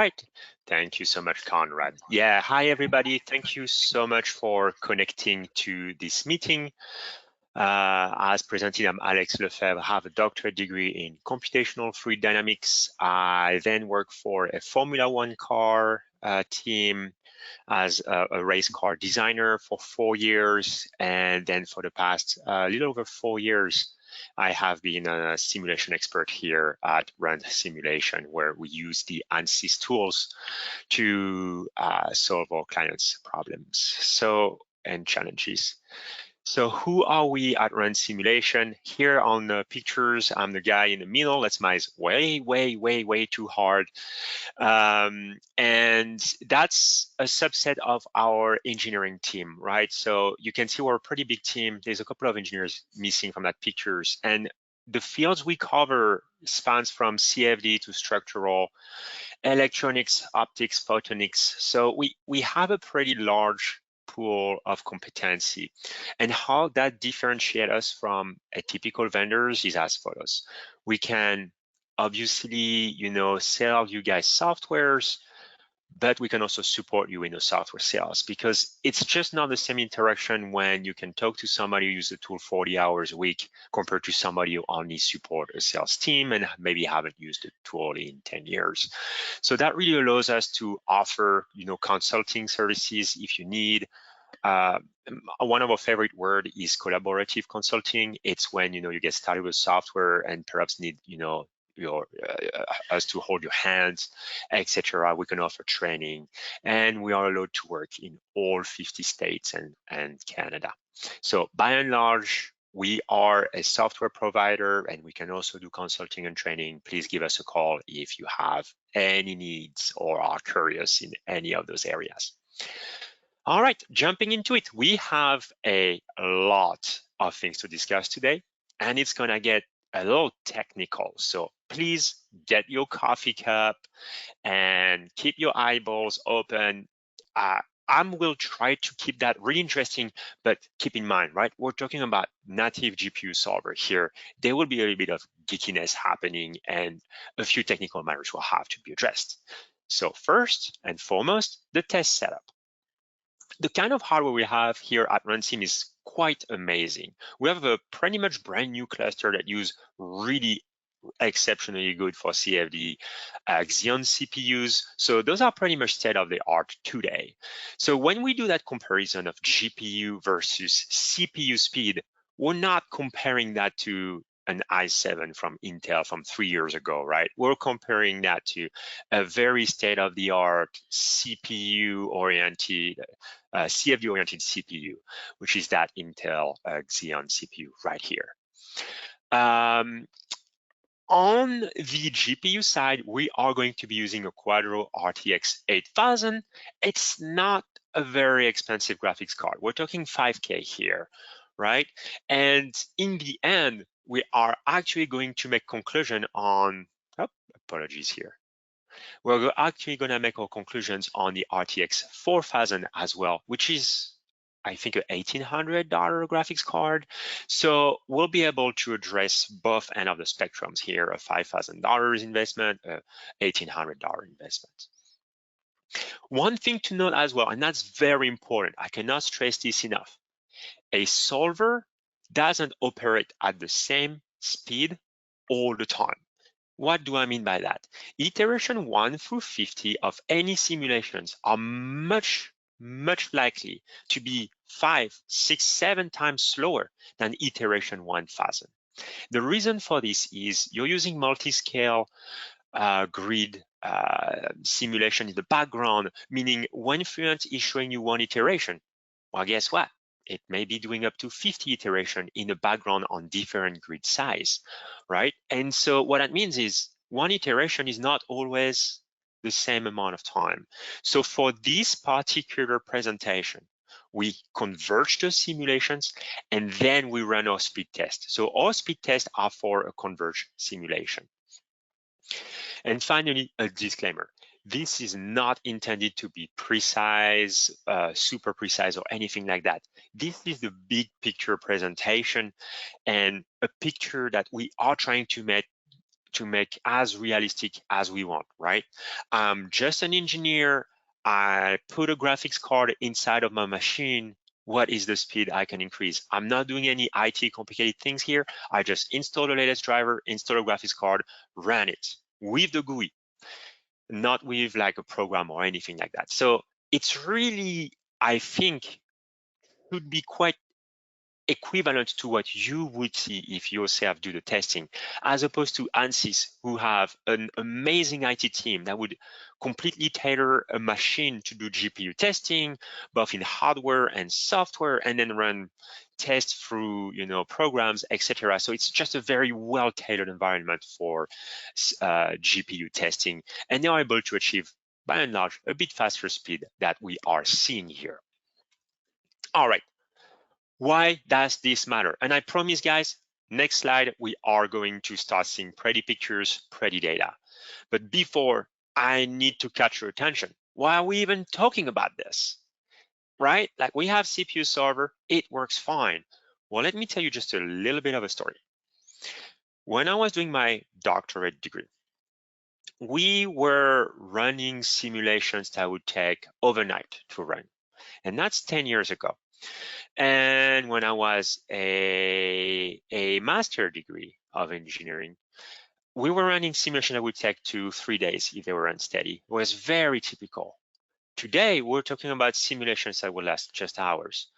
right. Thank you so much, Conrad. Yeah, hi, everybody. Thank you so much for connecting to this meeting. As presented, I'm Alex Lefebvre. I have a doctorate degree in computational fluid dynamics. I then work for a Formula One car team as a race car designer for 4 years. And then for the past little over 4 years, I have been a simulation expert here at Run Simulation, where we use the Ansys tools to solve our clients' problems and challenges. So who are we at Run Simulation? Here on the pictures, I'm the guy in the middle. That's my way too hard. And that's a subset of our engineering team, right? So you can see we're a pretty big team. There's a couple of engineers missing from that pictures. And the fields we cover spans from CFD to structural, electronics, optics, photonics. So we have a pretty large pool of competency, and how that differentiates us from a typical vendors is as follows. We can obviously, sell you guys softwares, but we can also support you in the software sales, because it's just not the same interaction when you can talk to somebody who uses the tool 40 hours a week compared to somebody who only support a sales team and maybe haven't used the tool in 10 years. So that really allows us to offer, consulting services if you need. One of our favorite word is collaborative consulting. It's when, you get started with software and perhaps need, us to hold your hands, etc. We can offer training, and we are allowed to work in all 50 states and Canada. So by and large, we are a software provider, and we can also do consulting and training. Please give us a call if you have any needs or are curious in any of those areas. All right, jumping into it, we have a lot of things to discuss today, and it's gonna get a little technical. So please get your coffee cup and keep your eyeballs open. I will try to keep that really interesting, but keep in mind, right? We're talking about native GPU solver here. There will be a little bit of geekiness happening, and a few technical matters will have to be addressed. So first and foremost, the test setup. The kind of hardware we have here at RunSim is quite amazing. We have a pretty much brand new cluster that use really exceptionally good for CFD Xeon CPUs. So those are pretty much state of the art today. So when we do that comparison of GPU versus CPU speed, we're not comparing that to an i7 from Intel from 3 years ago, right? We're comparing that to a very state-of-the-art CPU-oriented, CFD-oriented CPU, which is that Intel Xeon CPU right here. On the GPU side, we are going to be using a Quadro RTX 8000. It's not a very expensive graphics card. We're talking 5K here, right? And in the end, we are actually going to make conclusion on, apologies here. We're actually gonna make our conclusions on the RTX 4000 as well, which is, I think, a $1,800 graphics card. So we'll be able to address both ends of the spectrums here, a $5,000 investment, a $1,800 investment. One thing to note as well, and that's very important, I cannot stress this enough, a solver doesn't operate at the same speed all the time. What do I mean by that? Iteration 1 through 50 of any simulations are much likely to be 5, 6, 7 times slower than iteration 1000. The reason for this is you're using multi-scale grid simulation in the background, meaning when Fluent is showing you one iteration, well, guess what? It may be doing up to 50 iterations in the background on different grid size, right? And so what that means is one iteration is not always the same amount of time. So for this particular presentation, we converge the simulations and then we run our speed test. So our speed tests are for a converged simulation. And finally, a disclaimer. This is not intended to be precise, super precise or anything like that. This is the big picture presentation and a picture that we are trying to make to make as realistic as we want, right? I'm just an engineer. I put a graphics card inside of my machine. What is the speed I can increase? I'm not doing any IT complicated things here. I just install the latest driver, install a graphics card, run it with the GUI, not with like a program or anything like that. So it's really, I think, would be quite equivalent to what you would see if you yourself do the testing, as opposed to Ansys, who have an amazing IT team that would completely tailor a machine to do GPU testing, both in hardware and software, and then run tests through programs, etc. So it's just a very well-tailored environment for GPU testing, and they are able to achieve, by and large, a bit faster speed that we are seeing here. All right. Why does this matter? And I promise, guys, next slide, we are going to start seeing pretty pictures, pretty data. But before, I need to catch your attention. Why are we even talking about this? Right? Like, we have CPU server, it works fine. Well, let me tell you just a little bit of a story. When I was doing my doctorate degree, we were running simulations that would take overnight to run. And that's 10 years ago. And when I was a master degree of engineering, we were running simulation that would take 2-3 days if they were unsteady. It was very typical. Today, we're talking about simulations that will last just hours.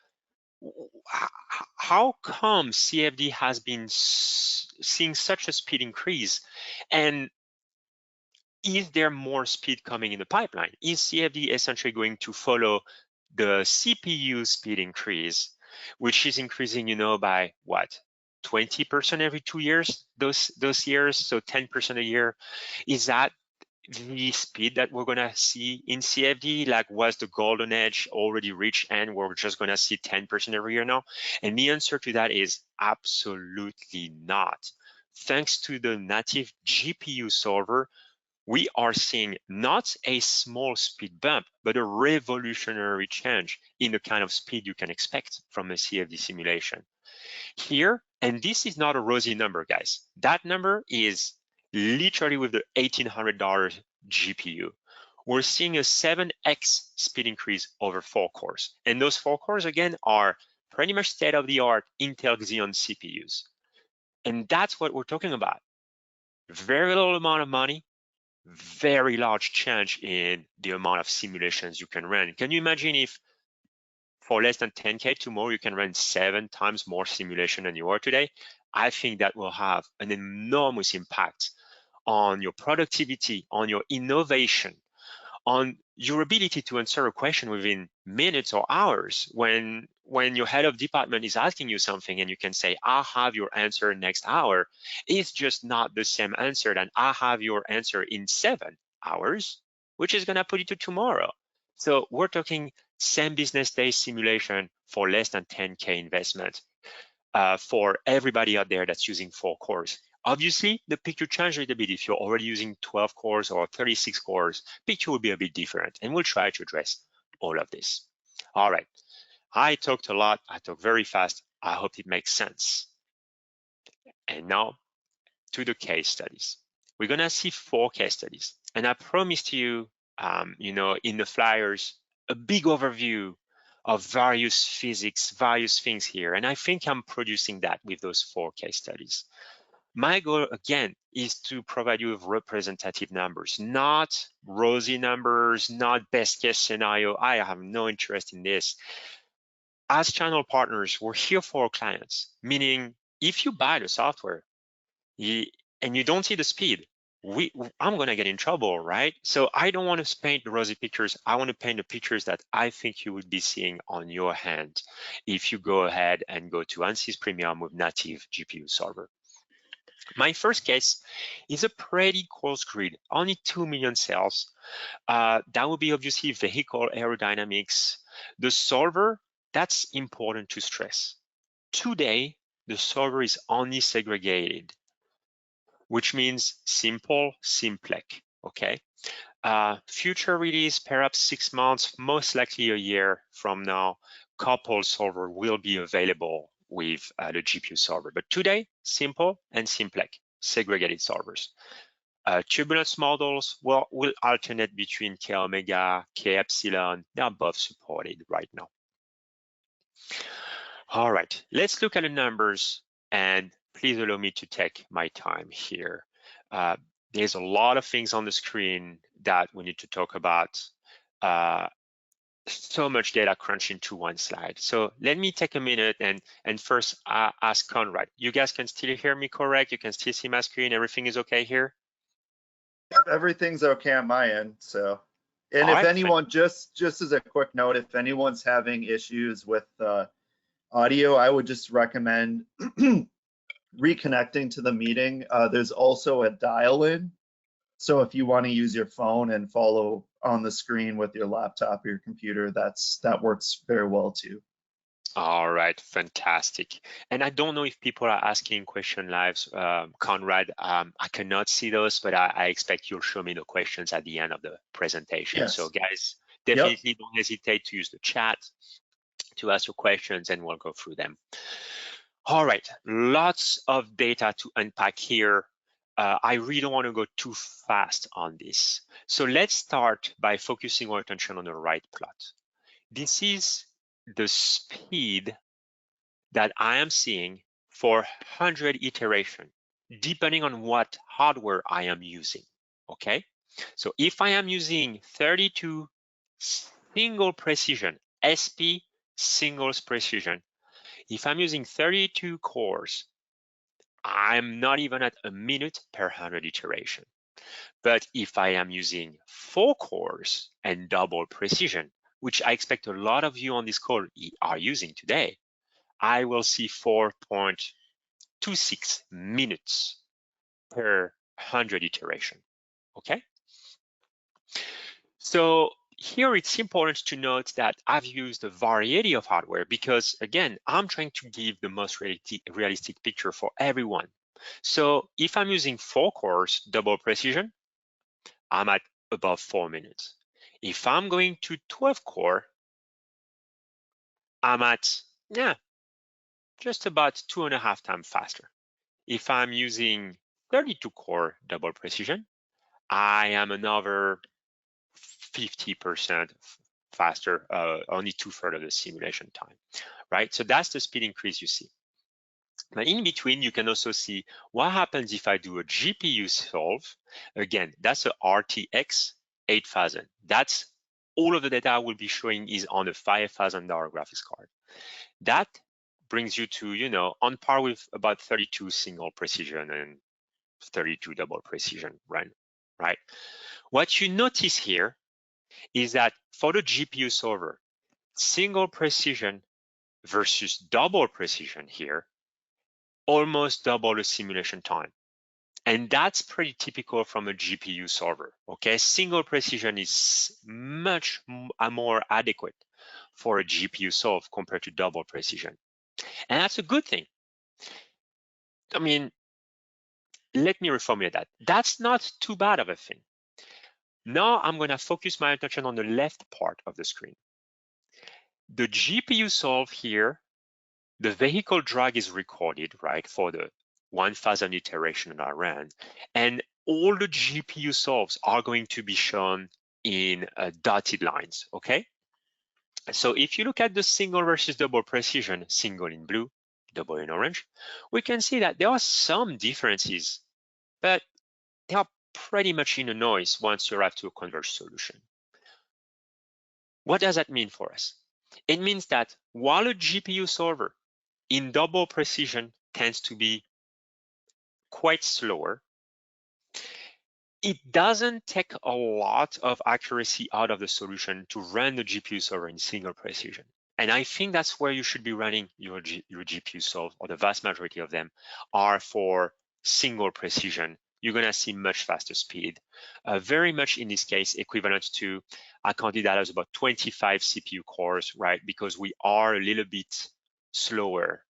How come CFD has been seeing such a speed increase? And is there more speed coming in the pipeline? Is CFD essentially going to follow the CPU speed increase, which is increasing, by what, 20% every 2 years, those years, so 10% a year? Is that the speed that we're gonna see in CFD? Like, was the golden age already reached and we're just gonna see 10% every year now? And the answer to that is absolutely not. Thanks to the native GPU solver, we are seeing not a small speed bump, but a revolutionary change in the kind of speed you can expect from a CFD simulation. Here, and this is not a rosy number, guys. That number is literally with the $1,800 GPU. We're seeing a 7x speed increase over 4 cores. And those 4 cores, again, are pretty much state-of-the-art Intel Xeon CPUs. And that's what we're talking about. Very little amount of money, very large change in the amount of simulations you can run. Can you imagine if for less than 10K tomorrow you can run 7 times more simulation than you are today? I think that will have an enormous impact on your productivity, on your innovation, on your ability to answer a question within minutes or hours. When your head of department is asking you something and you can say, I'll have your answer next hour, it's just not the same answer than I'll have your answer in 7 hours, which is gonna put it to tomorrow. So we're talking same business day simulation for less than 10K investment for everybody out there that's using 4 cores. Obviously, the picture changes a little bit. If you're already using 12 cores or 36 cores, picture will be a bit different, and we'll try to address all of this. All right, I talked a lot, I talked very fast. I hope it makes sense. And now to the case studies. We're gonna see 4 case studies, and I promised you, in the flyers, a big overview of various physics, various things here, and I think I'm producing that with those 4 case studies. My goal, again, is to provide you with representative numbers, not rosy numbers, not best case scenario. I have no interest in this. As channel partners, we're here for our clients, meaning if you buy the software and you don't see the speed, I'm gonna get in trouble, right? So I don't want to paint the rosy pictures. I want to paint the pictures that I think you would be seeing on your hand if you go ahead and go to Ansys Premium with native GPU solver. My first case is a pretty coarse grid, only 2 million cells. That would be obviously vehicle aerodynamics. The solver, that's important to stress. Today, the solver is only segregated, which means simple, simplec, okay? Future release, perhaps 6 months, most likely a year from now, coupled solver will be available with the GPU solver. But today, simple and simplec. segregated solvers. Turbulence models, well, will alternate between K omega, K epsilon. They are both supported right now. All right, let's look at the numbers, and please allow me to take my time here. There's a lot of things on the screen that we need to talk about. So much data crunched into one slide. So let me take a minute and first ask Conrad. You guys can still hear me correct? You can still see my screen? Everything is okay here? Yep, everything's okay on my end. So, and All if right, anyone, just as a quick note, if anyone's having issues with audio, I would just recommend reconnecting to the meeting. There's also a dial-in. So if you want to use your phone and follow on the screen with your laptop or your computer, that works very well too. All right, fantastic. And I don't know if people are asking question live, Conrad. I cannot see those, but I expect you'll show me the questions at the end of the presentation. Yes. So guys, definitely don't hesitate to use the chat to ask your questions and we'll go through them. All right, lots of data to unpack here. I really don't want to go too fast on this. So let's start by focusing our attention on the right plot. This is the speed that I am seeing for 100 iteration, depending on what hardware I am using, okay? So if I am using 32 single precision, SP singles precision, if I'm using 32 cores, I'm not even at a minute per 100 iteration. But if I am using 4 cores and double precision, which I expect a lot of you on this call are using today, I will see 4.26 minutes per 100 iteration, okay? So here it's important to note that I've used a variety of hardware because, again, I'm trying to give the most realistic picture for everyone. So if I'm using 4 cores, double precision, I'm at above 4 minutes. If I'm going to 12 core, I'm at, just about 2.5 times faster. If I'm using 32 core double precision, I am another 50% faster, only 2/3 of the simulation time, right? So that's the speed increase you see. Now in between, you can also see what happens if I do a GPU solve. Again, that's a RTX 8000. That's all of the data I will be showing is on a $5,000 graphics card. That brings you to, on par with about 32 single precision and 32 double precision, right? What you notice here is that for the GPU solver, single precision versus double precision here, almost double the simulation time. And that's pretty typical from a GPU solver, okay? Single precision is much more adequate for a GPU solve compared to double precision. And that's a good thing. I mean, let me reformulate that. That's not too bad of a thing. Now I'm gonna focus my attention on the left part of the screen. The GPU solve here, the vehicle drag is recorded, right, for the 1,000 iteration that I ran. And all the GPU solves are going to be shown in dotted lines, okay? So if you look at the single versus double precision, single in blue, double in orange, we can see that there are some differences, but they are pretty much in the noise once you arrive to a converged solution. What does that mean for us? It means that while a GPU solver in double precision tends to be quite slower, it doesn't take a lot of accuracy out of the solution to run the GPU solver in single precision. And I think that's where you should be running your GPU solve, or the vast majority of them are for single precision. You're gonna see much faster speed. Very much in this case, equivalent to, I counted that as about 25 CPU cores, right? Because we are a little bit slower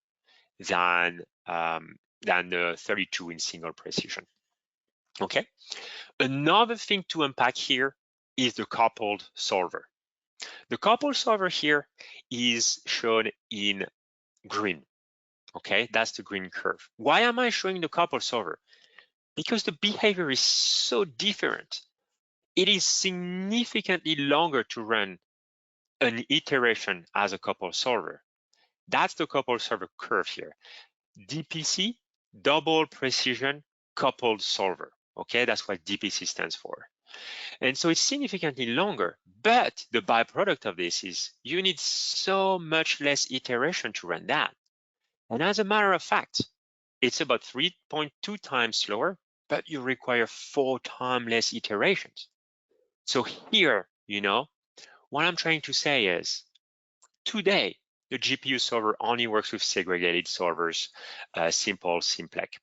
than the 32 in single precision, okay? Another thing to unpack here is the coupled solver. The coupled solver here is shown in green, okay? That's the green curve. Why am I showing the coupled solver? because the behavior is so different. It is significantly longer to run an iteration as a couple solver. That's the couple solver curve here. DPC, double precision coupled solver. Okay, that's what DPC stands for. And so it's significantly longer, but the byproduct of this is you need so much less iteration to run that. And as a matter of fact, it's about 3.2 times slower, but you require 4 times less iterations. So here, what I'm trying to say is today, the GPU solver only works with segregated solvers, simple, simplex.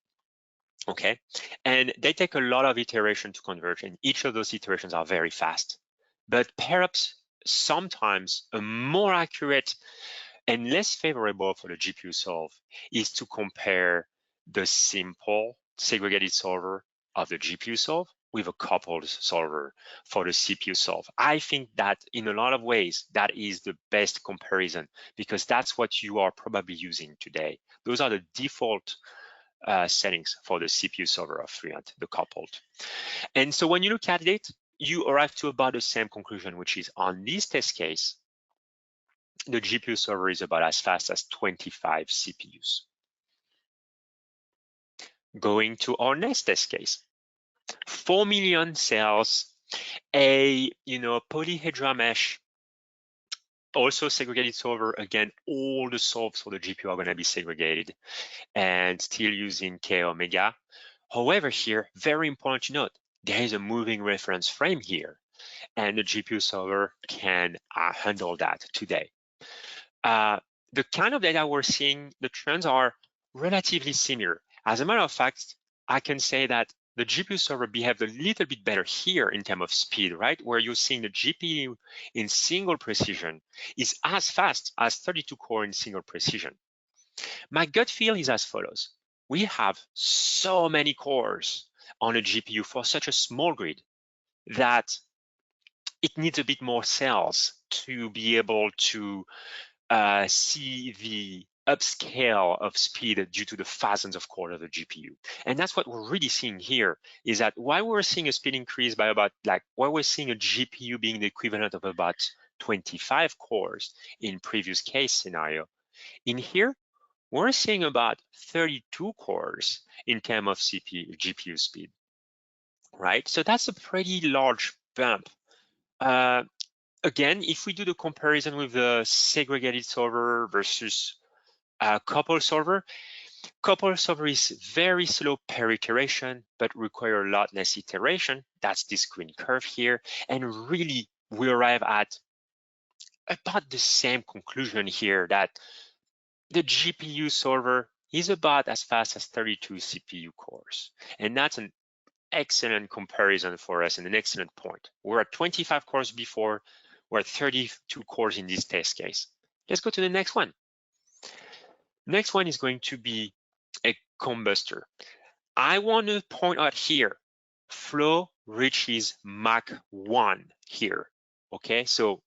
Okay, and they take a lot of iteration to converge, and each of those iterations are very fast. But perhaps sometimes a more accurate and less favorable for the GPU solve is to compare the simple segregated solver of the GPU solve with a coupled solver for the CPU solve. I think that in a lot of ways, that is the best comparison because that's what you are probably using today. Those are the default settings for the CPU solver of Fluent, the coupled. And so when you look at it, you arrive to about the same conclusion, which is on this test case, the GPU solver is about as fast as 25 CPUs. Going to our next test case, 4 million cells, a polyhedra mesh, also segregated solver. Again, all the solves for the GPU are going to be segregated and still using K omega. However, here, very important to note, there is a moving reference frame here, and the GPU solver can handle that today. The kind of data we're seeing, the trends are relatively similar. As a matter of fact, I can say that the GPU server behaved a little bit better here in terms of speed, right? Where you're seeing the GPU in single precision is as fast as 32 core in single precision. My gut feel is as follows. We have so many cores on a GPU for such a small grid that it needs a bit more cells to be able to see the upscale of speed due to the thousands of cores of the GPU. And that's what we're really seeing here is that while we're seeing a speed increase by about while we're seeing a GPU being the equivalent of about 25 cores in previous case scenario, in here, we're seeing about 32 cores in terms of GPU speed, right? So that's a pretty large bump. Again, if we do the comparison with the segregated solver versus coupled solver is very slow per iteration, but require a lot less iteration. That's this green curve here. And really, we arrive at about the same conclusion here that the GPU solver is about as fast as 32 CPU cores. And that's an excellent comparison for us and an excellent point. We're at 25 cores before, we're at 32 cores in this test case. Let's go to the next one. Next one is going to be a combustor. I want to point out here, flow reaches Mach 1 here, okay? So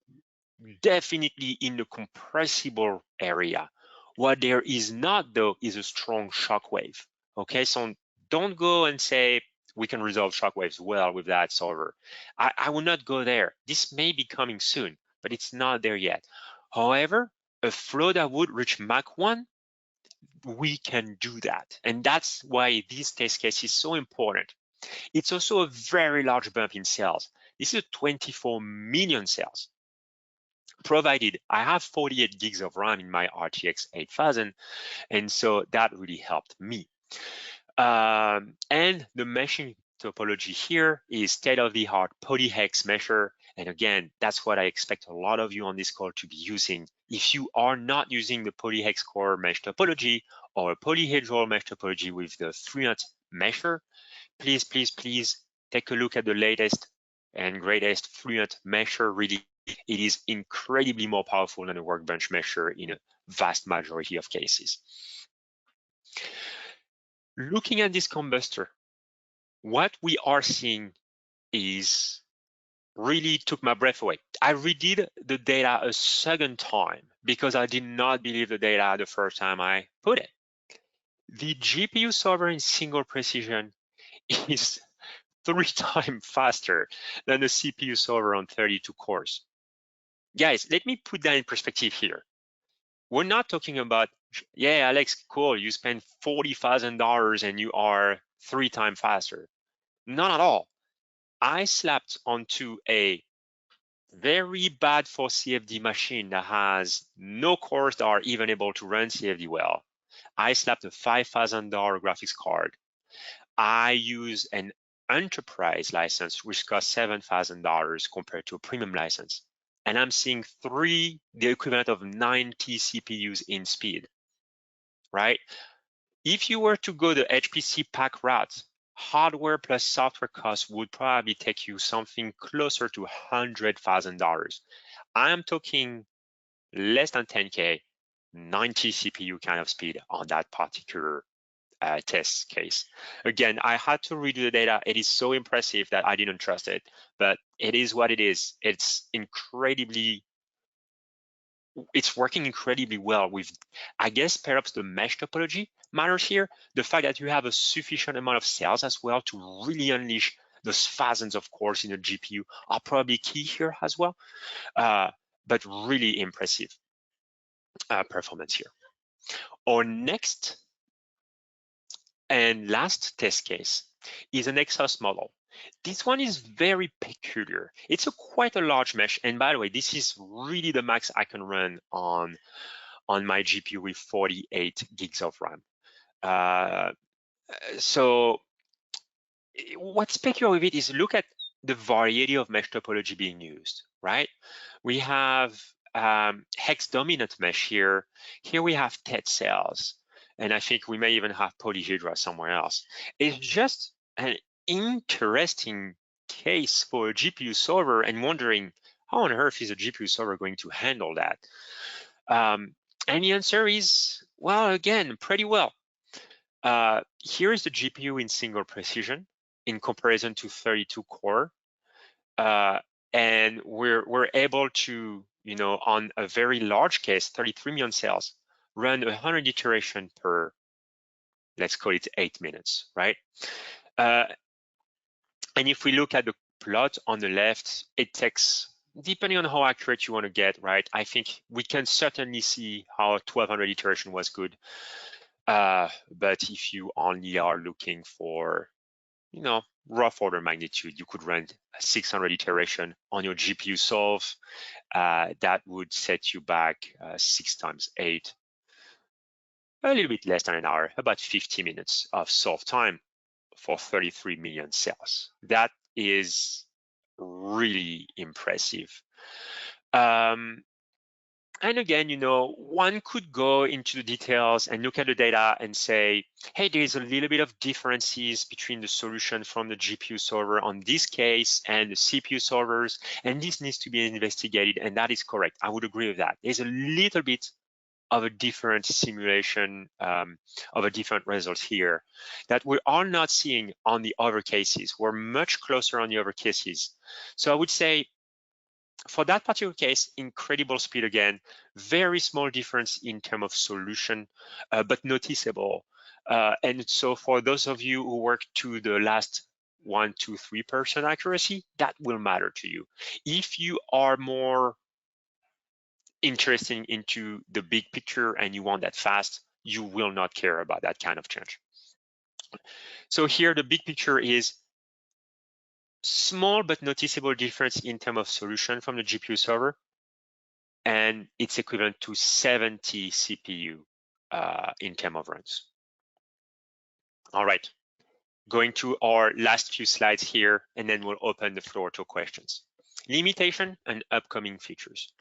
definitely in the compressible area. What there is not though is a strong shock wave, okay? So don't go and say we can resolve shock waves well with that solver. I will not go there. This may be coming soon, but it's not there yet. However, a flow that would reach Mach 1, we can do that. And that's why this test case is so important. It's also a very large bump in cells. This is 24 million cells. Provided I have 48 gigs of RAM in my RTX 8000, and so that really helped me. And the meshing topology here is state-of-the-art polyhex mesher. And again, that's what I expect a lot of you on this call to be using. If you are not using the polyhex core mesh topology or a polyhedral mesh topology with the Fluent mesher, please, please, please take a look at the latest and greatest Fluent mesher. Really, it is incredibly more powerful than a workbench mesher in a vast majority of cases. Looking at this combustor, what we are seeing is really took my breath away. I redid the data a second time because I did not believe the data the first time I put it. The GPU solver in single precision is 3 times faster than the CPU server on 32 cores. Guys, let me put that in perspective here. We're not talking about, yeah, Alex, cool, you spend $40,000 and you are 3 times faster. Not at all. I slapped onto a very bad for CFD machine that has no cores that are even able to run CFD well. I slapped a $5,000 graphics card. I use an enterprise license, which costs $7,000 compared to a premium license. And I'm seeing the equivalent of 90 CPUs in speed, right? If you were to go the HPC pack route, hardware plus software costs would probably take you something closer to $100,000. I am talking less than 10K, 90 CPU kind of speed on that particular test case. Again, I had to redo the data. It is so impressive that I didn't trust it, but it is what it is. It's working incredibly well with, I guess, perhaps the mesh topology matters here. The fact that you have a sufficient amount of cells as well to really unleash those thousands of cores in a GPU are probably key here as well, but really impressive performance here. Our next and last test case is an Exos model. This one is very peculiar. It's quite a large mesh. And by the way, this is really the max I can run on my GPU with 48 gigs of RAM. So what's peculiar with it is look at the variety of mesh topology being used, right? We have hex dominant mesh here. Here we have TET cells. And I think we may even have polyhedra somewhere else. It's just an interesting case for a GPU server and wondering how on earth is a GPU server going to handle that? And the answer is, well, again, pretty well. Here is the GPU in single precision in comparison to 32 core. And we're able to, on a very large case, 33 million cells, run 100 iteration per, let's call it 8 minutes, right? And if we look at the plot on the left, it takes, depending on how accurate you want to get, right? I think we can certainly see how 1200 iteration was good. But if you only are looking for, rough order magnitude, you could run 600 iteration on your GPU solve. That would set you back 6 times 8, a little bit less than an hour, about 50 minutes of solve time for 33 million cells. That is really impressive. And again, one could go into the details and look at the data and say, hey, there's a little bit of differences between the solution from the GPU server on this case and the CPU servers, and this needs to be investigated, and that is correct. I would agree with that. There's a little bit of a different simulation of a different results here that we are not seeing on the other cases. We're much closer on the other cases. So I would say for that particular case, incredible speed again, very small difference in terms of solution, but noticeable. And so for those of you who work to the last 1, 2, 3% accuracy, that will matter to you. If you are more interesting into the big picture and you want that fast, you will not care about that kind of change. So here the big picture is small but noticeable difference in terms of solution from the GPU server, and it's equivalent to 70 CPU in terms of runs. All right, going to our last few slides here, and then we'll open the floor to questions. Limitation and upcoming features.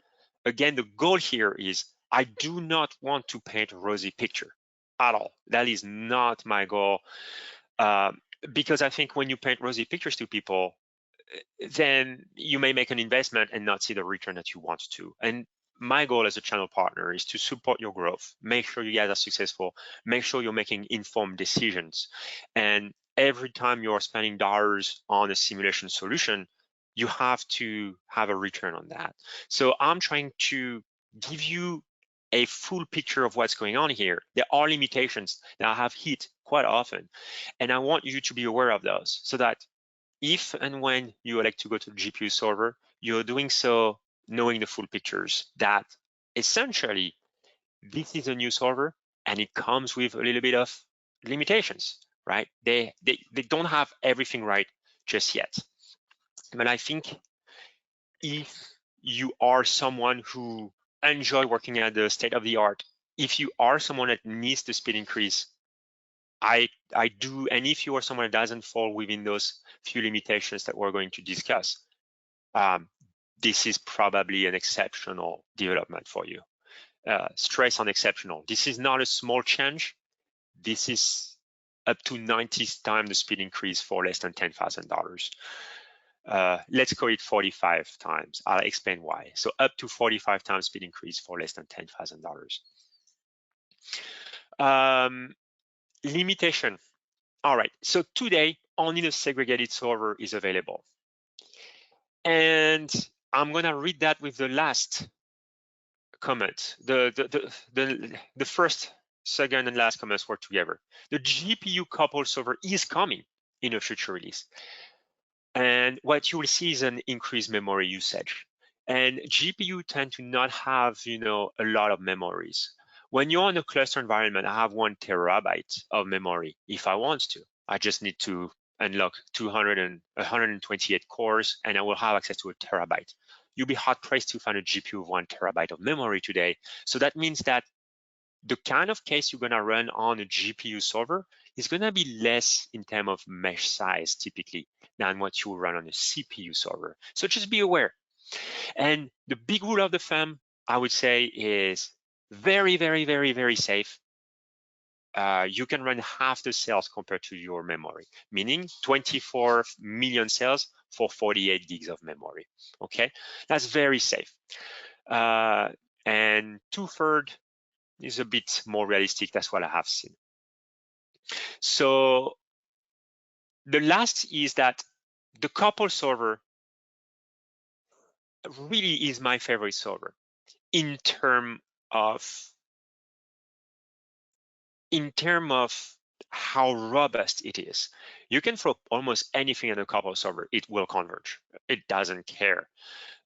Again, the goal here is I do not want to paint a rosy picture at all. That is not my goal, because I think when you paint rosy pictures to people, then you may make an investment and not see the return that you want to. And my goal as a channel partner is to support your growth, make sure you guys are successful, make sure you're making informed decisions. And every time you're spending dollars on a simulation solution, you have to have a return on that. So I'm trying to give you a full picture of what's going on here. There are limitations that I have hit quite often. And I want you to be aware of those so that if and when you elect to go to the GPU server, you're doing so knowing the full pictures, that essentially this is a new server and it comes with a little bit of limitations, right? They don't have everything right just yet. But I think if you are someone who enjoy working at the state of the art, if you are someone that needs the speed increase, I do, and if you are someone that doesn't fall within those few limitations that we're going to discuss, this is probably an exceptional development for you. Stress on exceptional. This is not a small change. This is up to 90 times the speed increase for less than $10,000. Let's call it 45 times. I'll explain why. So up to 45 times speed increase for less than $10,000. Limitation. All right, so today only the segregated server is available. And I'm gonna read that with the last comment. The first, second, and last comments work together. The GPU coupled server is coming in a future release. And what you will see is an increased memory usage. And GPU tend to not have, a lot of memories. When you're in a cluster environment, I have 1 terabyte of memory if I want to. I just need to unlock 128 cores and I will have access to 1 terabyte. You'll be hard pressed to find a GPU with 1 terabyte of memory today. So that means that the kind of case you're gonna run on a GPU server is gonna be less in terms of mesh size typically than what you will run on a CPU server. So just be aware. And the big rule of the thumb, I would say, is very, very, very, very safe. You can run half the cells compared to your memory, meaning 24 million cells for 48 gigs of memory. Okay, that's very safe. And 2/3 is a bit more realistic. That's what I have seen. So the last is that the couple server really is my favorite server in terms of how robust it is. You can throw almost anything in a couple server, it will converge. It doesn't care.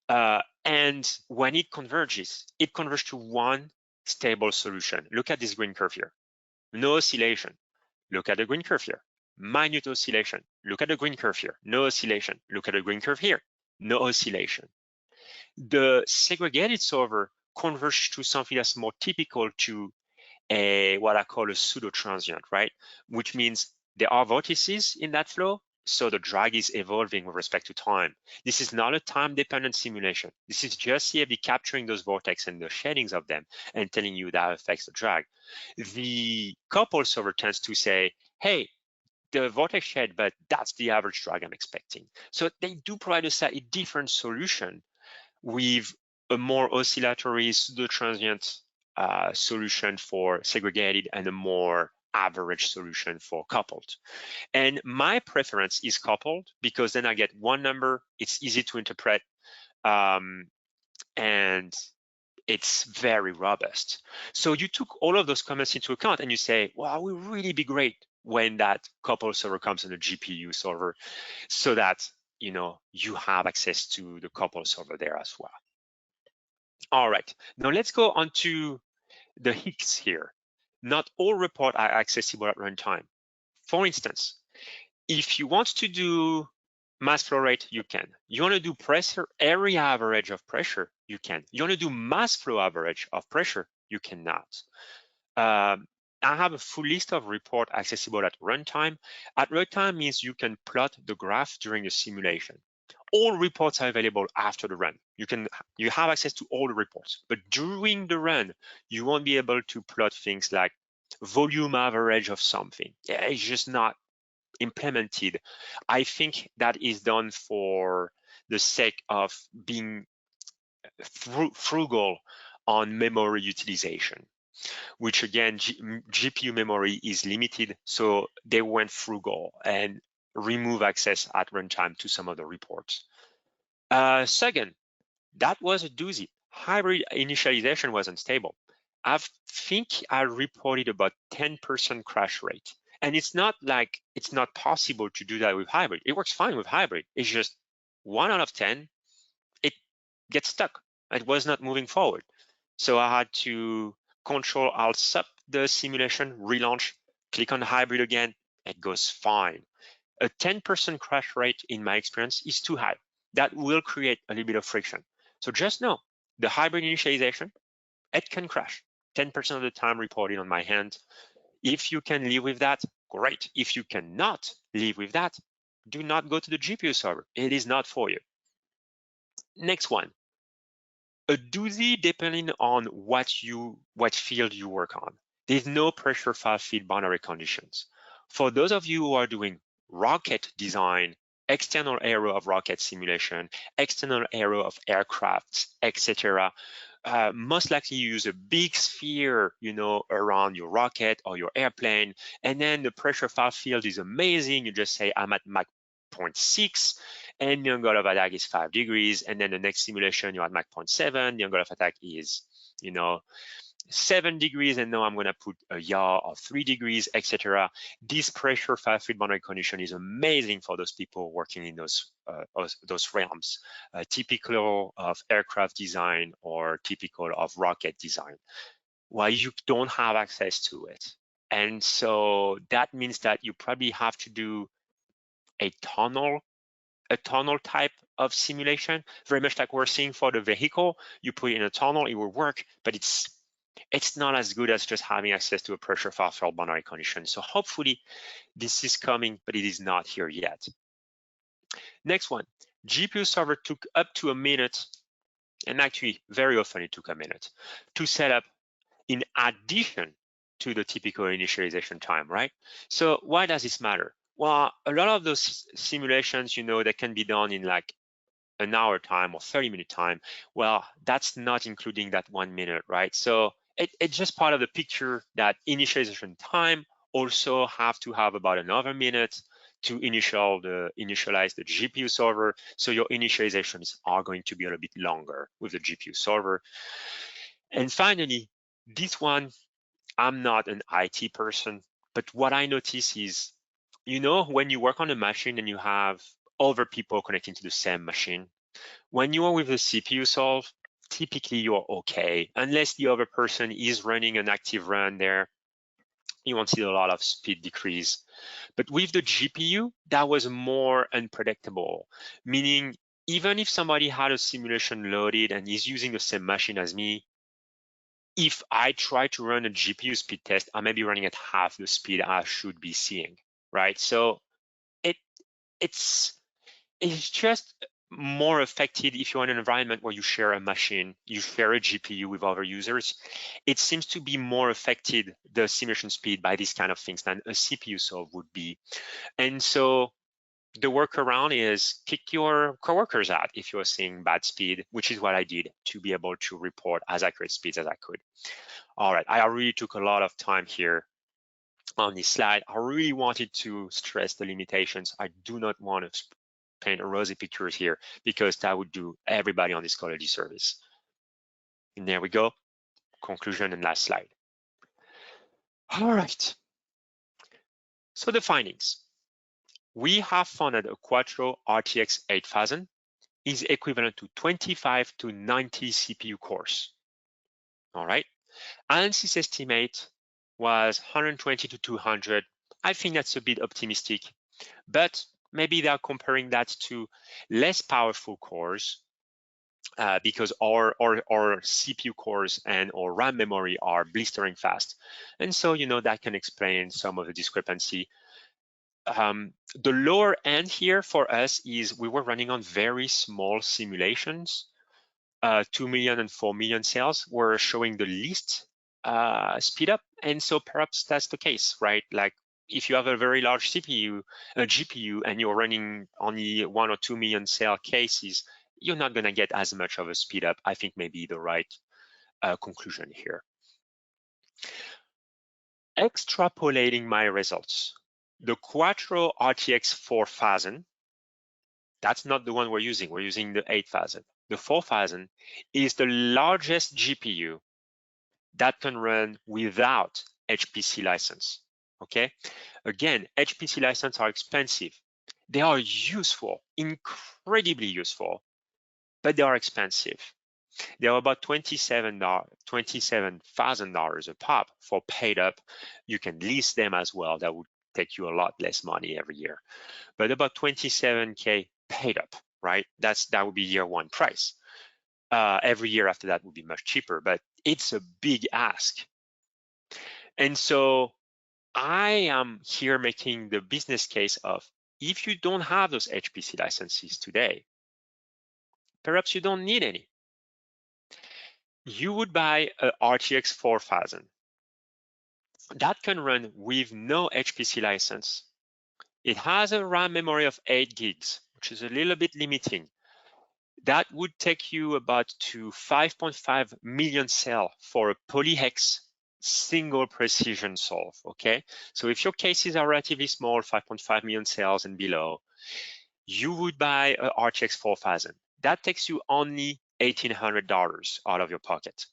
And when it converges to one stable solution. Look at this green curve here. No oscillation. Look at the green curve here. Minute oscillation. Look at the green curve here. No oscillation. Look at the green curve here. No oscillation. The segregated server converges to something that's more typical to what I call a pseudo transient, right? Which means there are vortices in that flow, so the drag is evolving with respect to time. This is not a time-dependent simulation. This is just CFD capturing those vortex and the shadings of them and telling you that affects the drag. The couple server tends to say, hey, the vortex shed, but that's the average drag I'm expecting. So they do provide us a different solution with a more oscillatory pseudo-transient solution for segregated and a more average solution for coupled. And my preference is coupled because then I get one number, it's easy to interpret, and it's very robust. So you took all of those comments into account and you say, wow, it would really be great when that coupled server comes in a GPU server so that you have access to the coupled server there as well. All right, now let's go on to the hicks here. Not all reports are accessible at runtime. For instance, if you want to do mass flow rate, you can. You want to do pressure area average of pressure, you can. You want to do mass flow average of pressure, you cannot. I have a full list of reports accessible at runtime. At runtime means you can plot the graph during the simulation. All reports are available after the run. You have access to all the reports, but during the run, you won't be able to plot things like volume average of something. It's just not implemented. I think that is done for the sake of being frugal on memory utilization, which again, GPU memory is limited, so they went frugal and remove access at runtime to some of the reports. Second, that was a doozy. Hybrid initialization was unstable. I think I reported about 10% crash rate. And it's not like it's not possible to do that with hybrid. It works fine with hybrid. It's just 1 out of 10, it gets stuck. It was not moving forward. So I had to Control Alt Sub the simulation, relaunch, click on hybrid again, it goes fine. A 10% crash rate in my experience is too high. That will create a little bit of friction. So just know the hybrid initialization, it can crash 10% of the time reported on my hand. If you can live with that, great. If you cannot live with that, do not go to the GPU server. It is not for you. Next one, a doozy depending on what field you work on. There's no pressure file field boundary conditions. For those of you who are doing rocket design, external aero of rocket simulation, external aero of aircrafts, etc., most likely you use a big sphere, around your rocket or your airplane, and then the pressure file field is amazing. You just say, I'm at Mach 0.6, and the angle of attack is 5 degrees, and then the next simulation you're at Mach 0.7, the angle of attack is, 7 degrees, and now I'm going to put a yaw of 3 degrees, etc. This pressure file field boundary condition is amazing for those people working in those realms, typical of aircraft design or typical of rocket design. Well, you don't have access to it. And so that means that you probably have to do a tunnel type of simulation, very much like we're seeing for the vehicle. You put it in a tunnel, it will work, but it's not as good as just having access to a pressure file field boundary condition. So hopefully this is coming, but it is not here yet. Next one, GPU server took up to a minute, and actually very often it took a minute to set up in addition to the typical initialization time, right? So why does this matter? Well, a lot of those simulations, that can be done in like an hour time or 30-minute time. Well, that's not including that 1 minute, right? So it's just part of the picture that initialization time also have to have about another minute to initialize the GPU server. So your initializations are going to be a little bit longer with the GPU server. And finally, this one, I'm not an IT person, but what I notice is, when you work on a machine and you have other people connecting to the same machine, when you are with the CPU solve, typically you're okay, unless the other person is running an active run there. You won't see a lot of speed decrease. But with the GPU, that was more unpredictable, meaning even if somebody had a simulation loaded and is using the same machine as me, if I try to run a GPU speed test, I may be running at half the speed I should be seeing, right? So it's just more affected if you're in an environment where you share a machine, you share a GPU with other users. It seems to be more affected, the simulation speed, by these kind of things than a CPU solve would be. And so the workaround is kick your coworkers out if you're seeing bad speed, which is what I did to be able to report as accurate speeds as I could. All right, I really took a lot of time here on this slide. I really wanted to stress the limitations. I do not want to paint a rosy picture here because that would do everybody on this call a disservice. And there we go, conclusion and last slide. All right, so the findings. We have found that a Quattro RTX 8000 is equivalent to 25 to 90 CPU cores. All right, Ansys estimate was 120 to 200. I think that's a bit optimistic, but maybe they're comparing that to less powerful cores because our CPU cores and our RAM memory are blistering fast. And so, that can explain some of the discrepancy. The lower end here for us is we were running on very small simulations. 2 million and 4 million cells were showing the least speed up. And so perhaps that's the case, right? Like if you have a very large GPU, and you're running only 1 or 2 million cell cases, you're not going to get as much of a speed up. I think maybe the right conclusion here. Extrapolating my results, the Quattro RTX 4000, that's not the one we're using. We're using the 8000. The 4000 is the largest GPU that can run without HPC license. okay? Again, HPC licenses are expensive. They are useful, incredibly useful, but they are expensive. They are about $27,000 a pop for paid up. You can lease them as well. That would take you a lot less money every year, but about 27K paid up, right? That would be year one price. Every year after that would be much cheaper, but it's a big ask. And so I am here making the business case of, if you don't have those HPC licenses today, perhaps you don't need any. You would buy a RTX 4000. That can run with no HPC license. It has a RAM memory of 8 gigs, which is a little bit limiting. That would take you about to 5.5 million cell for a polyhex single precision solve, okay? So if your cases are relatively small, 5.5 million cells and below, you would buy a RTX 4000. That takes you only $1,800 out of your pocket.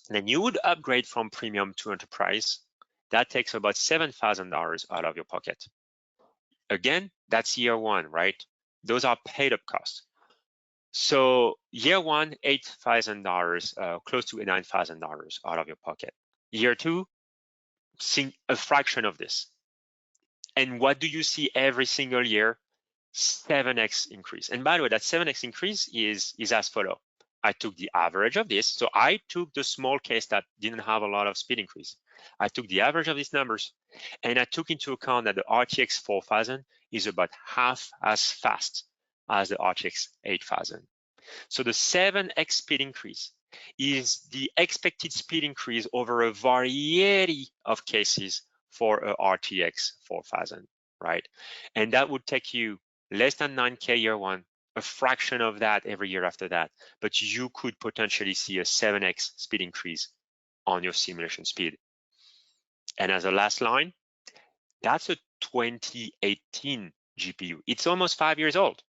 Then you would upgrade from premium to enterprise. That takes about $7,000 out of your pocket. Again, that's year one, right? Those are paid up costs. So year one, $8,000, close to $9,000 out of your pocket. Year two, a fraction of this. And what do you see every single year? 7x increase. And by the way, that 7x increase is as follow. I took the average of this. So I took the small case that didn't have a lot of speed increase. I took the average of these numbers, and I took into account that the RTX 4000 is about half as fast as the RTX 8000. So the 7x speed increase is the expected speed increase over a variety of cases for a RTX 4000, right? And that would take you less than 9K year one, a fraction of that every year after that, but you could potentially see a 7x speed increase on your simulation speed. And as a last line, that's a 2018 GPU. It's almost 5 years old.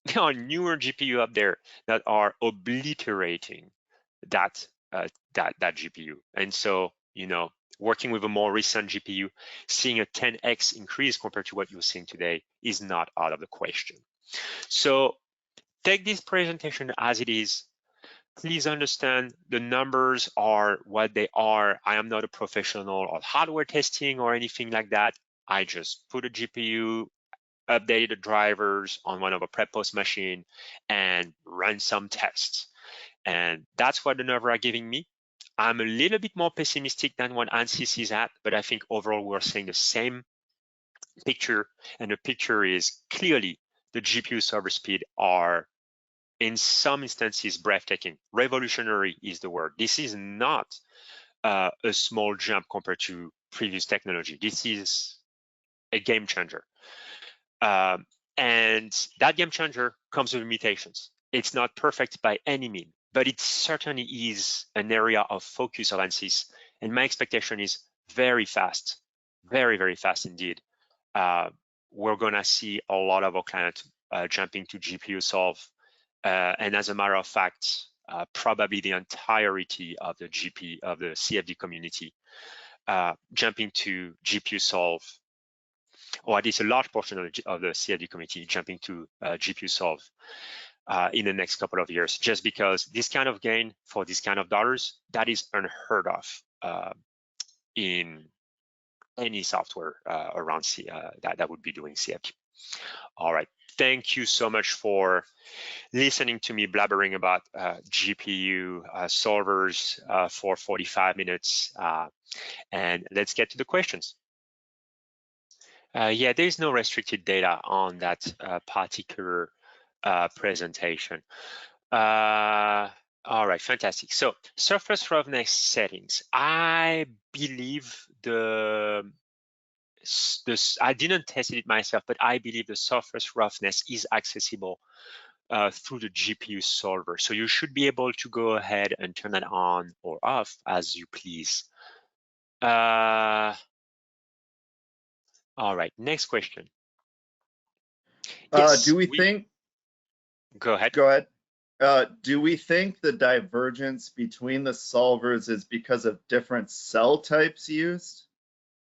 There are newer GPU up there that are obliterating that GPU. And so, working with a more recent GPU, seeing a 10x increase compared to what you're seeing today is not out of the question. So take this presentation as it is. Please understand the numbers are what they are. I am not a professional of hardware testing or anything like that. I just put a GPU, updated the drivers on one of a prep post machine, and run some tests. And that's what the numbers are giving me. I'm a little bit more pessimistic than what Ansys is at, but I think overall we're seeing the same picture, and the picture is clearly the GPU server speed are in some instances breathtaking. Revolutionary is the word. This is not a small jump compared to previous technology. This is a game changer. And that game changer comes with limitations. It's not perfect by any means, but it certainly is an area of focus of Ansys. And my expectation is very fast, very, very fast indeed. We're gonna see a lot of our clients jumping to GPU solve. And as a matter of fact, probably the entirety of the CFD community jumping to GPU solve, or at least a large portion of the CFD community jumping to GPU solve in the next couple of years, just because this kind of gain for this kind of dollars, that is unheard of in any software around that would be doing CFD. All right, thank you so much for listening to me blabbering about GPU solvers for 45 minutes. And let's get to the questions. Yeah, there's no restricted data on that particular presentation. All right, fantastic. So surface roughness settings. I believe I didn't test it myself, but I believe the surface roughness is accessible through the GPU solver. So you should be able to go ahead and turn that on or off as you please. All right, next question. Yes, do we think? Go ahead. Go ahead. Do we think the divergence between the solvers is because of different cell types used?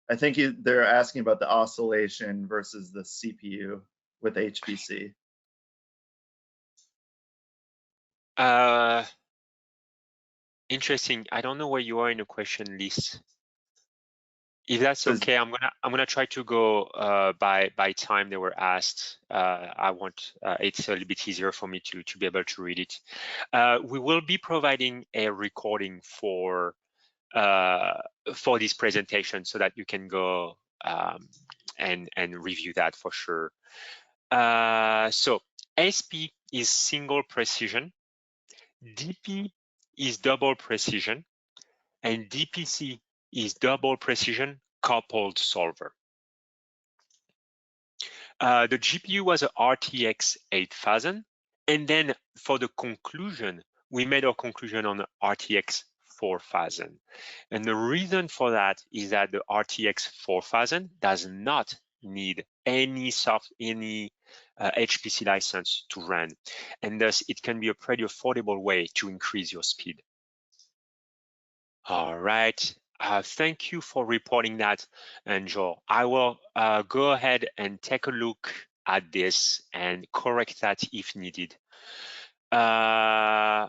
I think they're asking about the oscillation versus the CPU with HPC. Interesting. I don't know where you are in the question list. If that's Because okay, I'm gonna try to go by time they were asked. I want it's a little bit easier for me to be able to read it. We will be providing a recording for this presentation so that you can go and review that for sure. So SP is single precision, DP is double precision, and DPC is double precision coupled solver. The GPU was a RTX 8000, and then for the conclusion, we made our conclusion on the RTX 4000. And the reason for that is that the RTX 4000 does not need any HPC license to run, and thus it can be a pretty affordable way to increase your speed. All right. Thank you for reporting that, Angel. I will go ahead and take a look at this and correct that if needed. Yeah,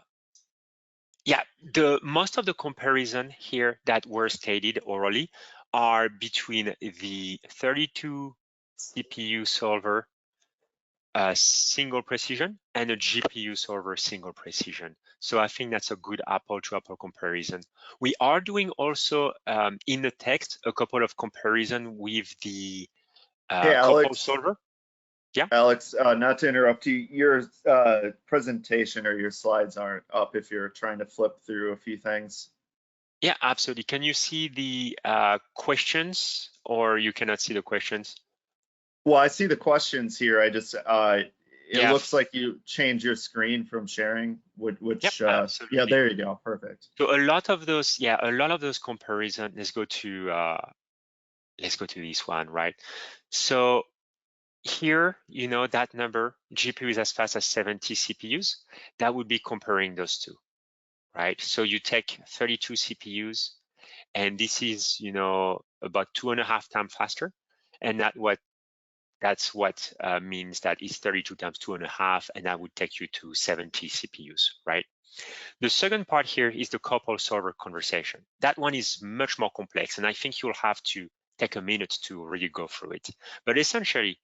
most of the comparison here that were stated orally are between the 32 CPU solver single precision and a GPU solver single precision. So I think that's a good apple-to-apple comparison. We are doing also in the text a couple of comparison with the hey, couple Alex, solver. Yeah. Alex, not to interrupt you, your presentation or your slides aren't up if you're trying to flip through a few things. Yeah, absolutely. Can you see the questions, or you cannot see the questions? Well, I see the questions here. I just, it Yeah. looks like you changed your screen from sharing, which, Yep, absolutely. yeah, there you go. Perfect. So a lot of those, yeah, a lot of those comparison. Let's go to this one, right? So here, you know, that number, GPU is as fast as 70 CPUs. That would be comparing those two, right? So you take 32 CPUs, and this is, you know, about 2.5 times faster, and that's what means that it's 32 times 2.5, and that would take you to 70 CPUs, right? The second part here is the couple solver conversation. That one is much more complex, and I think you'll have to take a minute to really go through it. But essentially,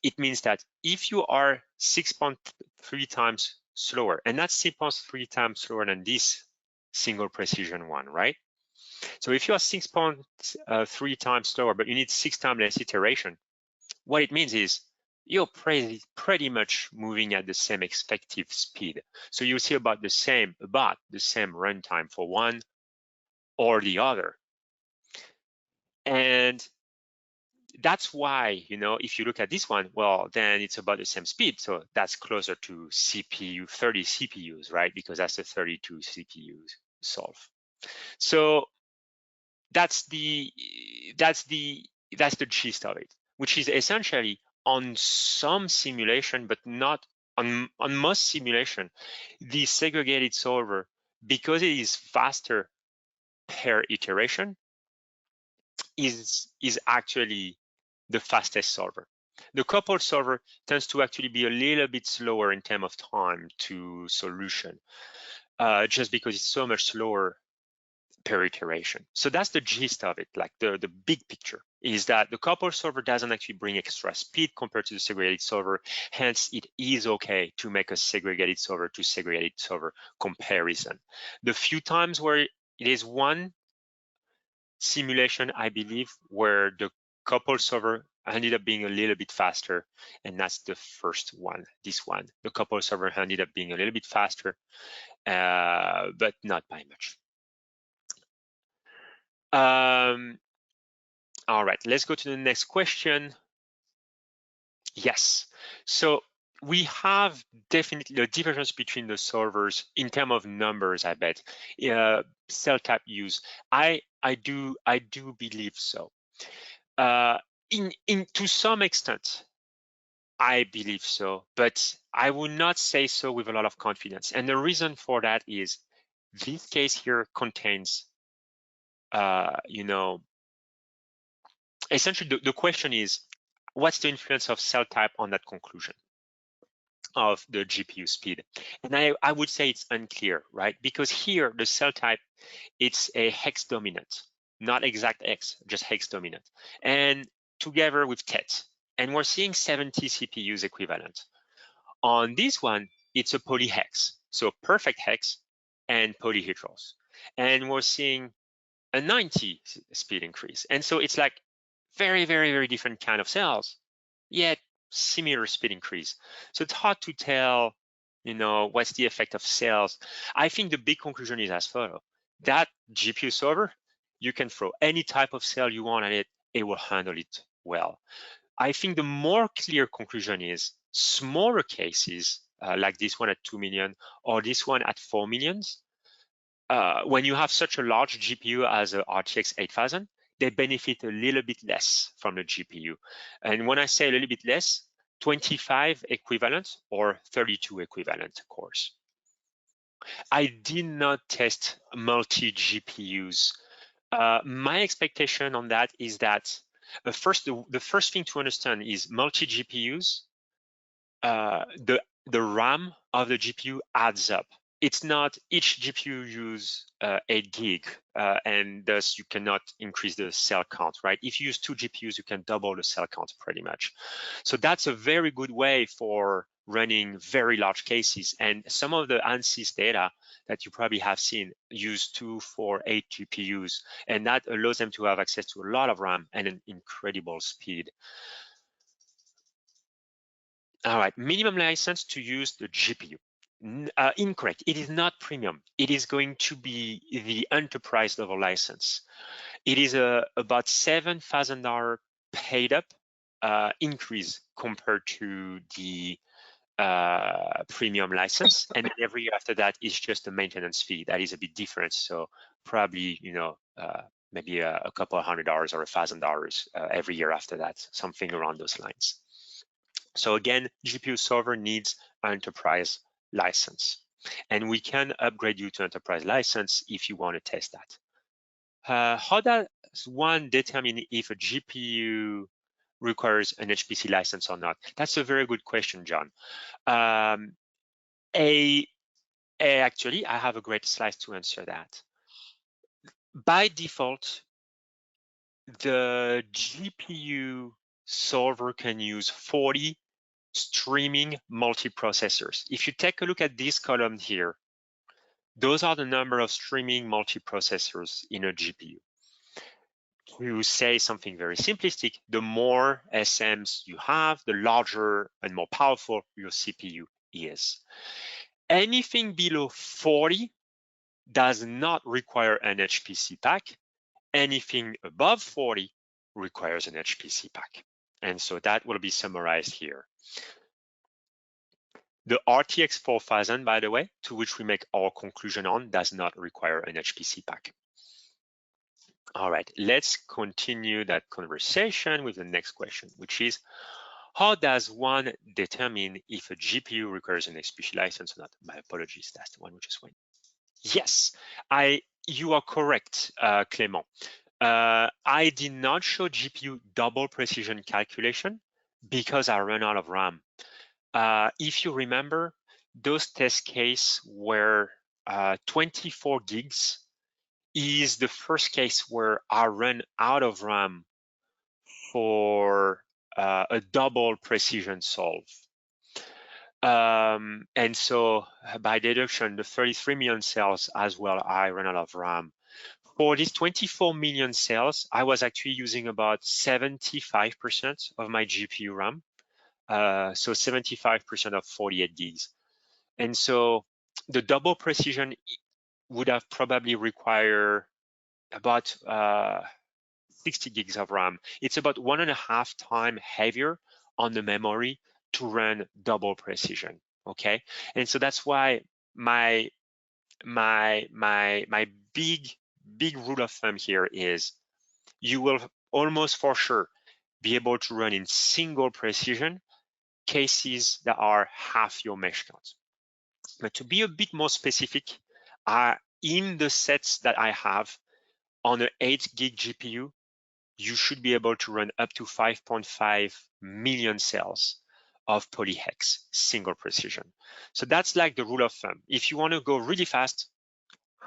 it means that if you are 6.3 times slower, and that's 6.3 times slower than this single precision one, right? So if you are 6.3 times slower, but you need 6 times less iteration, what it means is you're pretty much moving at the same expected speed. So you'll see about the same runtime for one or the other. And that's why, you know, if you look at this one, well, then it's about the same speed. So that's closer to 30 CPUs, right? Because that's the 32 CPUs solve. So that's the gist of it, which is essentially on some simulation, but not on most simulation, the segregated solver, because it is faster per iteration, is actually the fastest solver. The coupled solver tends to actually be a little bit slower in terms of time to solution, just because it's so much slower per iteration. So that's the gist of it. Like the big picture is that the coupled solver doesn't actually bring extra speed compared to the segregated solver. Hence, it is okay to make a segregated solver to segregated solver comparison. The few times where it is one simulation, I believe, where the coupled solver ended up being a little bit faster, and that's the first one, this one. The coupled solver ended up being a little bit faster, but not by much. All right, let's go to the next question. Yes, so we have definitely a difference between the solvers in terms of numbers, I bet. Cell type use, I do believe so. To some extent, I believe so, but I would not say so with a lot of confidence. And the reason for that is this case here contains, you know, essentially the question is, what's the influence of cell type on that conclusion of the GPU speed? And I would say it's unclear, right? Because here the cell type, it's a hex dominant, not exact X, just hex dominant, and together with TET. And we're seeing 70 CPUs equivalent. On this one, it's a polyhex, so perfect hex and polyhedrals. And we're seeing a 90 speed increase. And so it's like very, very, very different kind of cells, yet similar speed increase. So it's hard to tell, what's the effect of cells. I think the big conclusion is as follows. That GPU server, you can throw any type of cell you want at it, it will handle it well. I think the more clear conclusion is smaller cases, like this one at 2 million or this one at 4 millions, when you have such a large GPU as a RTX 8000, they benefit a little bit less from the GPU. And when I say a little bit less, 25 equivalent or 32 equivalent cores. I did not test multi-GPUs. My expectation on that is that the first thing to understand is multi-GPUs, the RAM of the GPU adds up. It's not each GPU use 8 gig, and thus you cannot increase the cell count, right? If you use 2 GPUs, you can double the cell count pretty much. So that's a very good way for running very large cases. And some of the Ansys data that you probably have seen use 2, 4, 8 GPUs, and that allows them to have access to a lot of RAM and an incredible speed. All right, minimum license to use the GPU. Incorrect, it is not premium. It is going to be the enterprise level license. It is about $7,000 paid up increase compared to the premium license. And then every year after that is just a maintenance fee. That is a bit different. So probably, maybe a couple of $100 or $1,000 every year after that, something around those lines. So again, GPU server needs enterprise license, and we can upgrade you to enterprise license if you want to test that. How does one determine if a GPU requires an HPC license or not? That's a very good question, John. Actually, I have a great slide to answer that. By default, the GPU server can use 40 streaming multiprocessors. If you take a look at this column here, those are the number of streaming multiprocessors in a GPU. To say something very simplistic, the more SMs you have, the larger and more powerful your CPU is. Anything below 40 does not require an HPC pack. Anything above 40 requires an HPC pack. And so that will be summarized here. The RTX 4000, by the way, to which we make our conclusion on, does not require an HPC pack. All right, let's continue that conversation with the next question, which is, how does one determine if a GPU requires an HPC license or not? My apologies, that's the one we just went. Yes, you are correct, Clément. I did not show GPU double precision calculation because I ran out of RAM. If you remember, those test cases were 24 gigs is the first case where I ran out of RAM for a double precision solve. And so by deduction, the 33 million cells as well, I ran out of RAM. For these 24 million cells, I was actually using about 75% of my GPU RAM. So 75% of 48 gigs. And so the double precision would have probably required about 60 gigs of RAM. It's about 1.5 times heavier on the memory to run double precision, okay? And so that's why my big rule of thumb here is you will almost for sure be able to run in single precision cases that are half your mesh count. But to be a bit more specific, in the sets that I have on an 8 gig GPU, you should be able to run up to 5.5 million cells of polyhex, single precision. So that's like the rule of thumb. If you want to go really fast,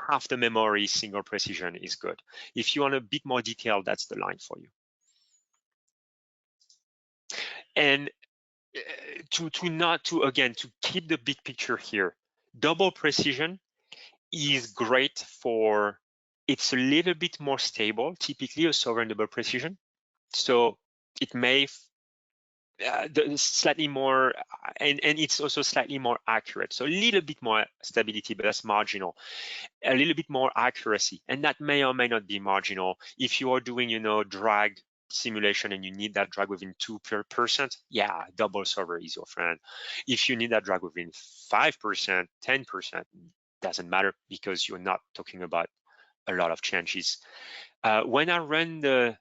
half the memory, single precision is good. If you want a bit more detail, that's the line for you. And to keep the big picture here, double precision is great for, it's a little bit more stable, typically a sovereign double precision. So it may slightly more, and it's also slightly more accurate. So a little bit more stability, but that's marginal. A little bit more accuracy, and that may or may not be marginal. If you are doing, drag simulation and you need that drag within 2%, yeah, double solver is your friend. If you need that drag within 5%, 10%, doesn't matter because you're not talking about a lot of changes. When I run the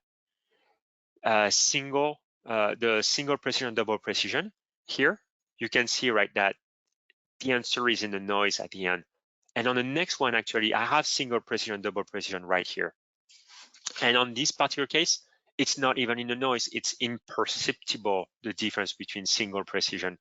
single precision, double precision here, you can see right that the answer is in the noise at the end. And on the next one, actually, I have single precision, double precision right here. And on this particular case, it's not even in the noise, it's imperceptible, the difference between single precision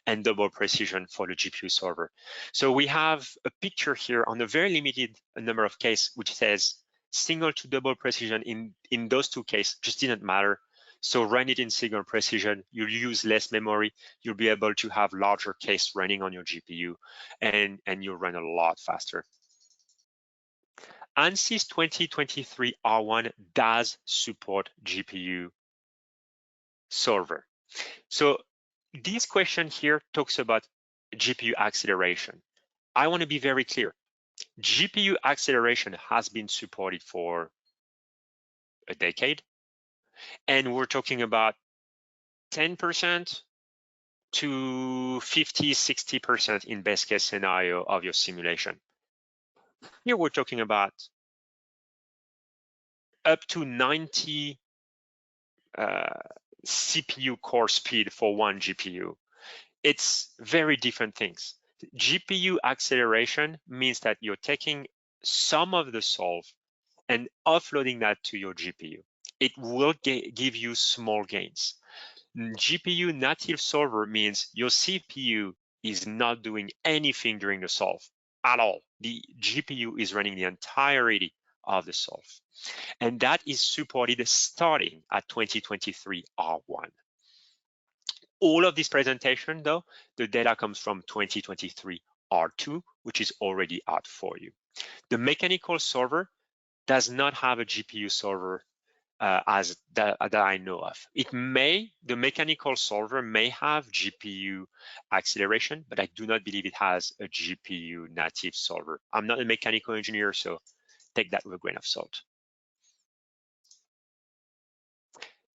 and double precision for the GPU solver. So we have a picture here on a very limited number of cases, which says single to double precision in those two cases just didn't matter. So run it in single precision, you'll use less memory, you'll be able to have larger case running on your GPU, and you'll run a lot faster. Ansys 2023 R1 does support GPU solver. So this question here talks about GPU acceleration. I want to be very clear. GPU acceleration has been supported for a decade, and we're talking about 10% to 50, 60% in best case scenario of your simulation. Here we're talking about up to 90 CPU core speed for one GPU. It's very different things. GPU acceleration means that you're taking some of the solve and offloading that to your GPU. It will give you small gains. GPU native solver means your CPU is not doing anything during the solve at all. The GPU is running the entirety of the solve. And that is supported starting at 2023 R1. All of this presentation, though, the data comes from 2023 R2, which is already out for you. The mechanical solver does not have a GPU solver as that I know of. The mechanical solver may have GPU acceleration, but I do not believe it has a GPU native solver. I'm not a mechanical engineer, so take that with a grain of salt.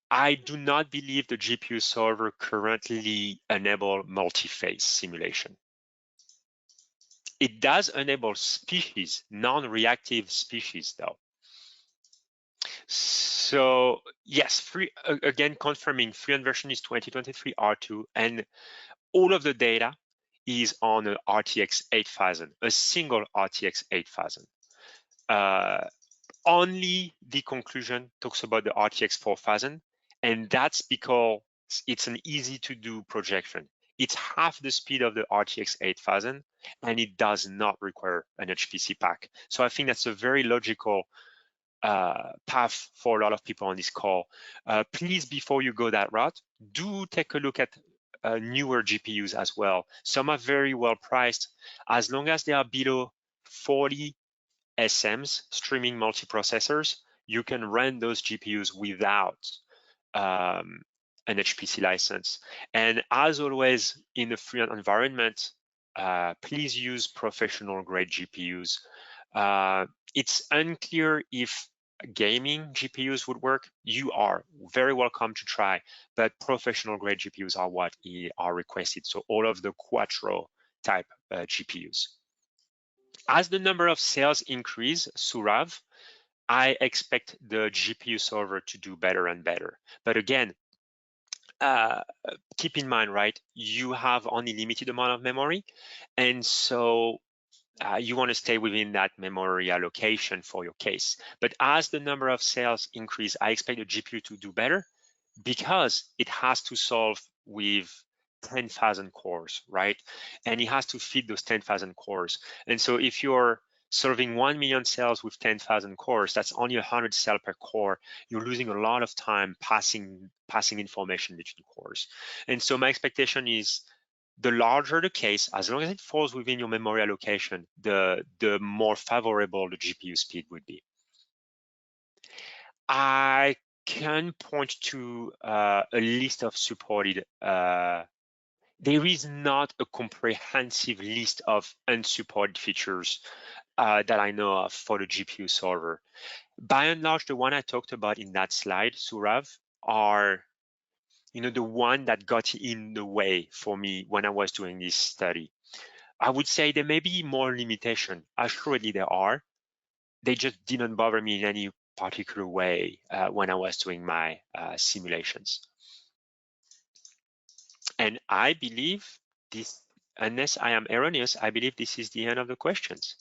I do not believe the GPU solver currently enable multi-phase simulation. It does enable species, non-reactive species though. So yes, again, confirming Fluent version is 2023 R2, and all of the data is on an RTX 8000, a single RTX 8000. Only the conclusion talks about the RTX 4000, and that's because it's an easy to do projection. It's half the speed of the RTX 8000, and it does not require an HPC pack. So I think that's a very logical path for a lot of people on this call. Please, before you go that route, do take a look at newer GPUs as well. Some are very well priced. As long as they are below 40 SMs, streaming multiprocessors, you can run those GPUs without an HPC license. And as always in the Fluent environment, please use professional grade GPUs. It's unclear if gaming GPUs would work. You are very welcome to try, but professional grade GPUs are what are requested. So all of the Quattro type GPUs. As the number of cells increase, Surav, I expect the GPU solver to do better and better. But again, keep in mind, right, you have only limited amount of memory. And so you want to stay within that memory allocation for your case. But as the number of cells increase, I expect the GPU to do better because it has to solve with 10,000 cores, right? And it has to feed those 10,000 cores. And so if you're solving 1 million cells with 10,000 cores, that's only 100 cells per core. You're losing a lot of time passing information between cores. And so my expectation is the larger the case, as long as it falls within your memory allocation, the more favorable the GPU speed would be. I can point to a list of supported. There is not a comprehensive list of unsupported features that I know of for the GPU solver. By and large, the one I talked about in that slide, Surav, are the one that got in the way for me when I was doing this study. I would say there may be more limitation. Assuredly there are. They just didn't bother me in any particular way when I was doing my simulations. And I believe this, unless I am erroneous, I believe this is the end of the questions.